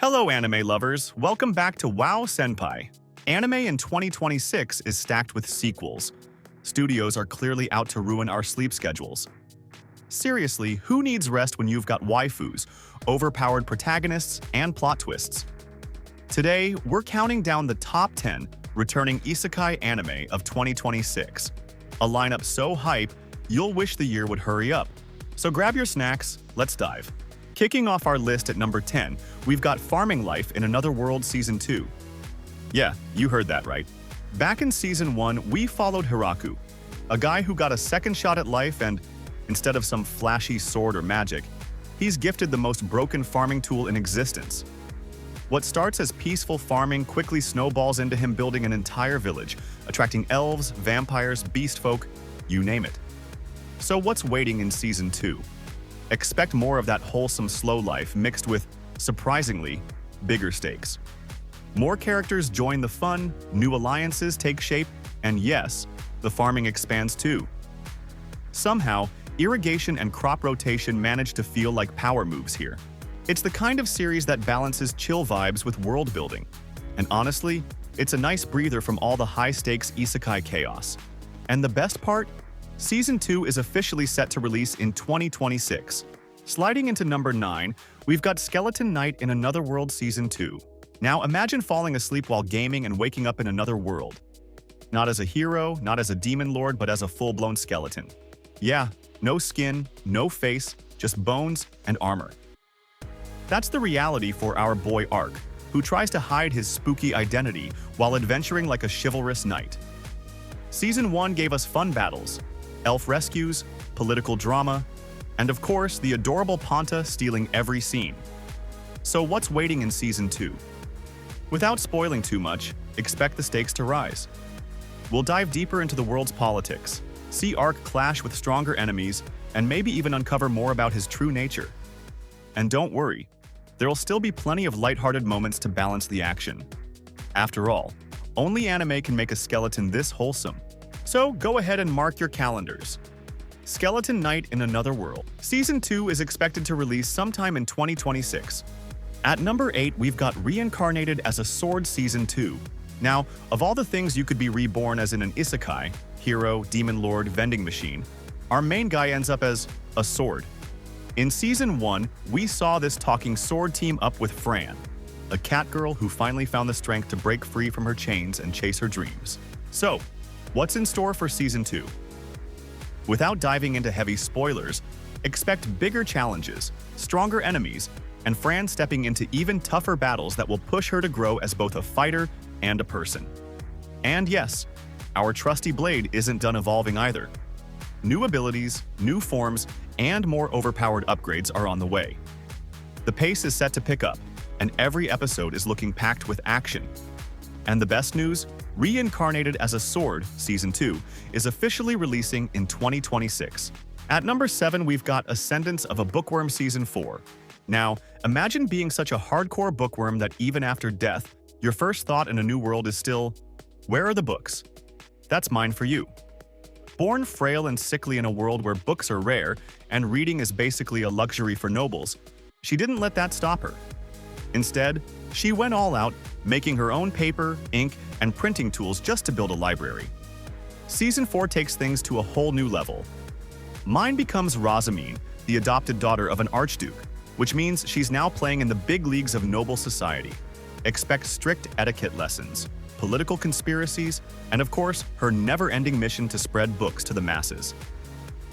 Hello anime lovers, welcome back to WoW Senpai. Anime in 2026 is stacked with sequels. Studios are clearly out to ruin our sleep schedules. Seriously, who needs rest when you've got waifus, overpowered protagonists, and plot twists? Today, we're counting down the top 10 returning Isekai anime of 2026. A lineup so hype, you'll wish the year would hurry up. So grab your snacks, let's dive. Kicking off our list at number 10, we've got Farming Life in Another World Season 2. Yeah, you heard that right. Back in Season 1, we followed Hiraku, a guy who got a second shot at life and, instead of some flashy sword or magic, he's gifted the most broken farming tool in existence. What starts as peaceful farming quickly snowballs into him building an entire village, attracting elves, vampires, beast folk, you name it. So what's waiting in Season 2? Expect more of that wholesome slow life mixed with, surprisingly, bigger stakes. More characters join the fun, new alliances take shape, and yes, the farming expands too. Somehow, irrigation and crop rotation manage to feel like power moves here. It's the kind of series that balances chill vibes with world building. And honestly, it's a nice breather from all the high-stakes isekai chaos. And the best part? Season 2 is officially set to release in 2026. Sliding into number 9, we've got Skeleton Knight in Another World Season 2. Now imagine falling asleep while gaming and waking up in another world. Not as a hero, not as a demon lord, but as a full-blown skeleton. Yeah, no skin, no face, just bones and armor. That's the reality for our boy Ark, who tries to hide his spooky identity while adventuring like a chivalrous knight. Season 1 gave us fun battles, elf rescues, political drama, and of course, the adorable Ponta stealing every scene. So what's waiting in Season 2? Without spoiling too much, expect the stakes to rise. We'll dive deeper into the world's politics, see Ark clash with stronger enemies, and maybe even uncover more about his true nature. And don't worry, there'll still be plenty of lighthearted moments to balance the action. After all, only anime can make a skeleton this wholesome. So go ahead and mark your calendars. Skeleton Knight in Another World. Season 2 is expected to release sometime in 2026. At number 8, we've got Reincarnated as a Sword Season 2. Now, of all the things you could be reborn as in an isekai, hero, demon lord, vending machine, our main guy ends up as a sword. In Season 1, we saw this talking sword team up with Fran, a cat girl who finally found the strength to break free from her chains and chase her dreams. So, what's in store for Season 2? Without diving into heavy spoilers, expect bigger challenges, stronger enemies, and Fran stepping into even tougher battles that will push her to grow as both a fighter and a person. And yes, our trusty blade isn't done evolving either. New abilities, new forms, and more overpowered upgrades are on the way. The pace is set to pick up, and every episode is looking packed with action. And the best news? Reincarnated as a Sword Season 2 is officially releasing in 2026. At number 7, we've got Ascendance of a Bookworm Season 4. Now, imagine being such a hardcore bookworm that even after death, your first thought in a new world is still, where are the books? That's mine for you. Born frail and sickly in a world where books are rare and reading is basically a luxury for nobles, she didn't let that stop her. Instead, she went all out, making her own paper, ink, and printing tools just to build a library. Season 4 takes things to a whole new level. Mine becomes Rosamine, the adopted daughter of an archduke, which means she's now playing in the big leagues of noble society. Expect strict etiquette lessons, political conspiracies, and of course, her never-ending mission to spread books to the masses.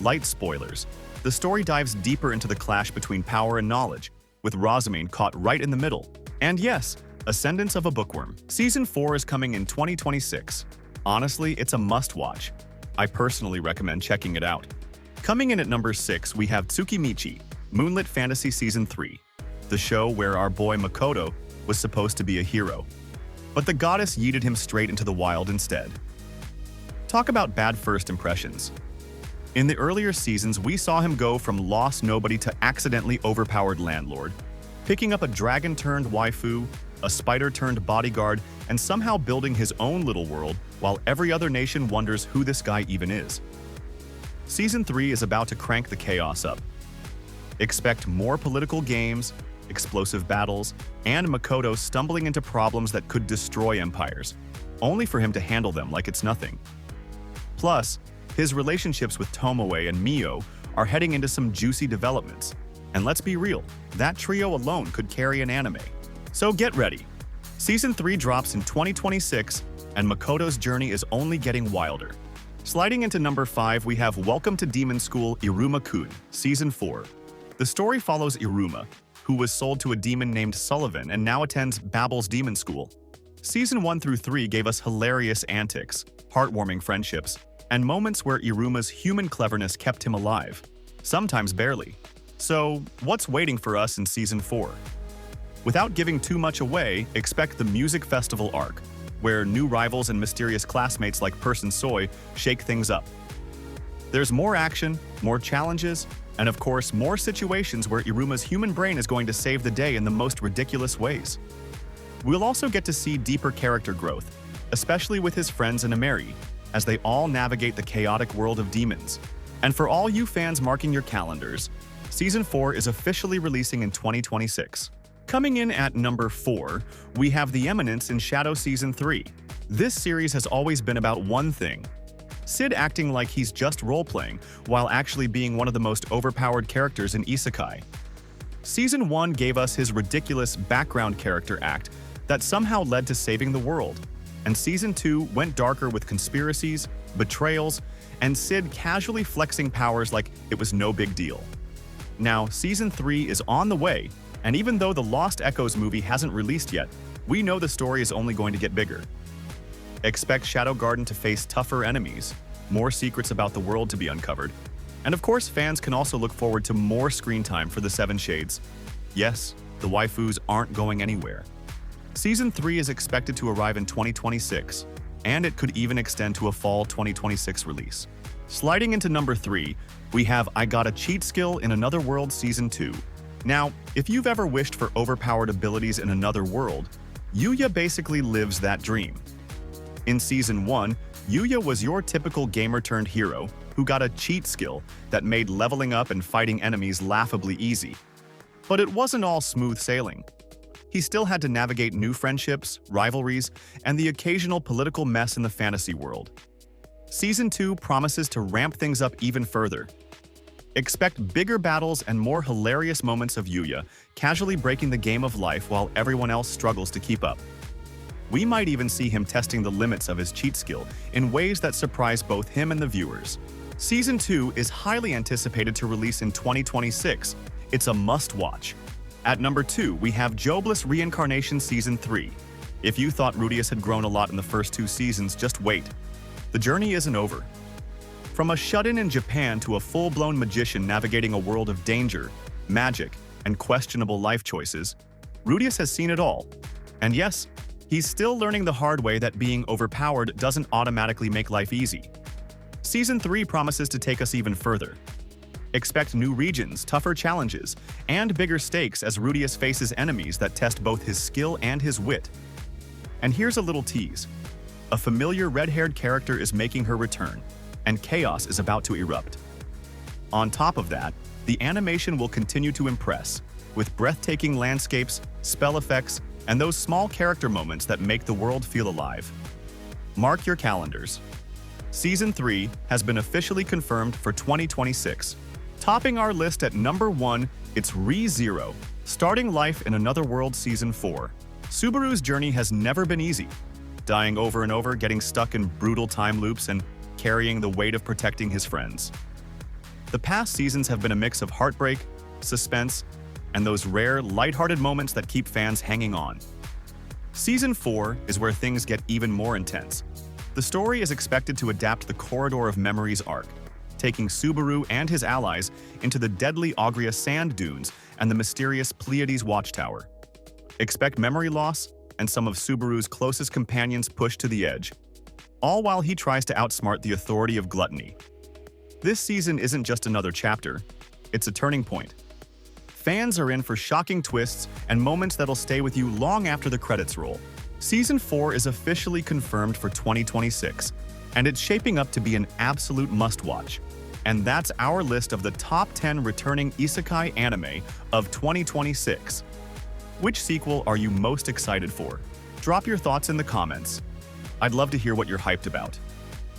Light spoilers. The story dives deeper into the clash between power and knowledge, with Rosamine caught right in the middle. And yes, Ascendance of a Bookworm. Season 4 is coming in 2026. Honestly, it's a must-watch. I personally recommend checking it out. Coming in at number 6, we have Tsukimichi, Moonlit Fantasy Season 3, the show where our boy Makoto was supposed to be a hero. But the goddess yeeted him straight into the wild instead. Talk about bad first impressions. In the earlier seasons, we saw him go from lost nobody to accidentally overpowered landlord, picking up a dragon-turned-waifu, a spider-turned-bodyguard, and somehow building his own little world while every other nation wonders who this guy even is. Season 3 is about to crank the chaos up. Expect more political games, explosive battles, and Makoto stumbling into problems that could destroy empires, only for him to handle them like it's nothing. Plus, his relationships with Tomoe and Mio are heading into some juicy developments. And let's be real, that trio alone could carry an anime. So get ready. Season 3 drops in 2026, and Makoto's journey is only getting wilder. Sliding into number 5, we have Welcome to Demon School Iruma-kun, Season 4. The story follows Iruma, who was sold to a demon named Sullivan and now attends Babel's Demon School. Season 1 through 3 gave us hilarious antics, heartwarming friendships, and moments where Iruma's human cleverness kept him alive, sometimes barely. So, what's waiting for us in Season 4? Without giving too much away, expect the Music Festival arc, where new rivals and mysterious classmates like Person Soy shake things up. There's more action, more challenges, and of course, more situations where Iruma's human brain is going to save the day in the most ridiculous ways. We'll also get to see deeper character growth, especially with his friends and Ameri, as they all navigate the chaotic world of demons. And for all you fans marking your calendars, Season 4 is officially releasing in 2026. Coming in at number 4, we have the Eminence in Shadow Season 3. This series has always been about one thing: Sid acting like he's just role-playing, while actually being one of the most overpowered characters in Isekai. Season 1 gave us his ridiculous background character act that somehow led to saving the world, and Season 2 went darker with conspiracies, betrayals, and Sid casually flexing powers like it was no big deal. Now, Season 3 is on the way, and even though the Lost Echoes movie hasn't released yet, we know the story is only going to get bigger. Expect Shadow Garden to face tougher enemies, more secrets about the world to be uncovered, and of course fans can also look forward to more screen time for the Seven Shades. Yes, the waifus aren't going anywhere. Season 3 is expected to arrive in 2026, and it could even extend to a fall 2026 release. Sliding into number 3, we have I Got a Cheat Skill in Another World Season 2. Now, if you've ever wished for overpowered abilities in another world, Yuya basically lives that dream. In Season 1, Yuya was your typical gamer-turned-hero who got a cheat skill that made leveling up and fighting enemies laughably easy. But it wasn't all smooth sailing. He still had to navigate new friendships, rivalries, and the occasional political mess in the fantasy world. Season 2 promises to ramp things up even further. Expect bigger battles and more hilarious moments of Yuya casually breaking the game of life while everyone else struggles to keep up. We might even see him testing the limits of his cheat skill in ways that surprise both him and the viewers. Season 2 is highly anticipated to release in 2026. It's a must-watch. At number 2, we have Jobless Reincarnation Season 3. If you thought Rudius had grown a lot in the first 2 seasons, just wait. The journey isn't over. From a shut-in in Japan to a full-blown magician navigating a world of danger, magic, and questionable life choices, Rudius has seen it all. And yes, he's still learning the hard way that being overpowered doesn't automatically make life easy. Season 3 promises to take us even further. Expect new regions, tougher challenges, and bigger stakes as Rudius faces enemies that test both his skill and his wit. And here's a little tease. A familiar red-haired character is making her return, and chaos is about to erupt. On top of that, the animation will continue to impress, with breathtaking landscapes, spell effects, and those small character moments that make the world feel alive. Mark your calendars. Season 3 has been officially confirmed for 2026. Topping our list at number 1, it's Re:Zero, Starting Life in Another World Season 4. Subaru's journey has never been easy, dying over and over, getting stuck in brutal time loops, and carrying the weight of protecting his friends. The past seasons have been a mix of heartbreak, suspense, and those rare, lighthearted moments that keep fans hanging on. Season 4 is where things get even more intense. The story is expected to adapt the Corridor of Memories arc, taking Subaru and his allies into the deadly Augria sand dunes and the mysterious Pleiades watchtower. Expect memory loss and some of Subaru's closest companions pushed to the edge, all while he tries to outsmart the authority of gluttony. This season isn't just another chapter, it's a turning point. Fans are in for shocking twists and moments that'll stay with you long after the credits roll. Season 4 is officially confirmed for 2026, and it's shaping up to be an absolute must-watch. And that's our list of the top 10 returning Isekai anime of 2026. Which sequel are you most excited for? Drop your thoughts in the comments. I'd love to hear what you're hyped about.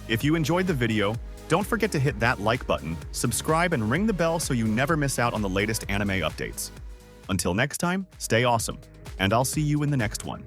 If you enjoyed the video, don't forget to hit that like button, subscribe, and ring the bell so you never miss out on the latest anime updates. Until next time, stay awesome, and I'll see you in the next one.